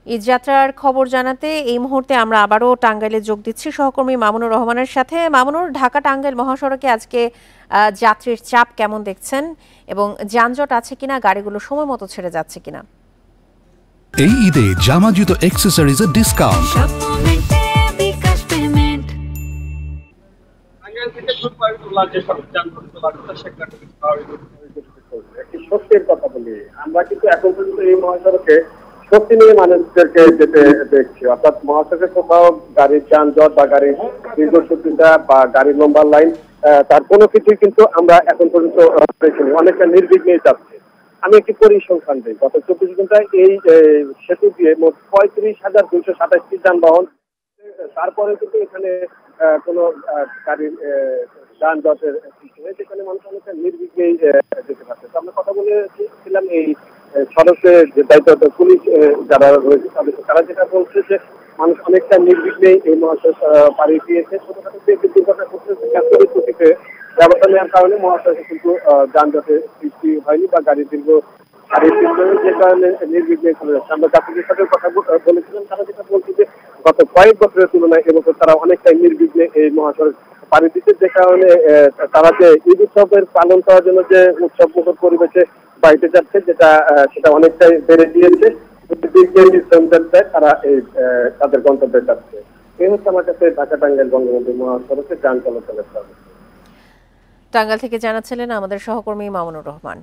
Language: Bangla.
ঈদযাত্রার খবর জানাতে এই মুহূর্তে আমরা আবারও টাঙ্গাইলে যোগ দিচ্ছি সহকর্মী মামুনুর রহমানের সাথে। মামুনুর, ঢাকা টাঙ্গাইল মহাসড়কে আজকে যাত্রীর চাপ কেমন দেখছেন এবং যানজট আছে কিনা, গাড়িগুলো সময় মতো ছেড়ে যাচ্ছে কিনা? এই ঈদে জামা জুতো অ্যাক্সেসরিজের ডিসকাউন্ট। স্বস্তির কথা বলি, আমরা কিন্তু এখন পর্যন্ত এই মহাসড়কে স্বস্তি নিয়ে মানুষদেরকে যেতে দেখছি। অর্থাৎ মহাসড়কে কোথাও গাড়ির যানজট বা গাড়ির দীর্ঘসূত্রিতা বা গাড়ির লম্বা লাইন, তার কোনো কিছুই কিন্তু আমরা এখন পর্যন্ত দেখিনি। অনেকটা নির্বিঘ্নেই যাচ্ছে। আমি একটি পরিসংখ্যান দিই, গত 24 ঘন্টায় এই সেতু দিয়ে মোট 35,227টি যানবাহন, তারপরে কিন্তু এখানে কোনো গাড়ির যানজটের সৃষ্টি হয়েছে। এখানে মানুষ অনেকটা নির্বিঘ্নেই যেতে পারছে। তো আমরা কথা বলেছিলাম এই সড়কে যে দায়িত্ব পুলিশ যারা রয়েছে তাদের, তারা যেটা বলছে যে মানুষ অনেকটা নির্বিঘ্নেই এই মহাসড়ক পাড়ি দিয়েছে। ছোটখাটো যে দুর্ঘটনা ঘটতেছে তার পরিস্থিতিতে ব্যবস্থা নেওয়ার কারণে মহাসড়কে কিন্তু যানজটের সৃষ্টি হয়নি বা গাড়ির দীর্ঘ যে কারণে নির্বিঘ্নে চলে যাচ্ছে। আমরা যাত্রীদের সাথে কথা বলেছিলাম, তারা যেটা বলছে যে গত কয়েক বছরের তুলনায় এবছর তারা অনেকটাই নির্বিঘ্নে এই মহাসড়ক পাড়ি দিচ্ছে, যে কারণে তারা যে ঈদ উৎসবের পালন করার জন্য যে উৎসব মুখর পরিবেশে বাড়িতে যাচ্ছে, সেটা অনেকটাই বেড়ে গিয়েছে। তারা এই তাদের গন্তব্যে যাচ্ছে। এই হচ্ছে আমার কাছে ঢাকা টাঙ্গাইল বঙ্গবন্ধু মহাসড়কে যান চলাচলের। টাঙ্গাইল থেকে জানাচ্ছিলেন আমাদের সহকর্মী মামুনুর রহমান।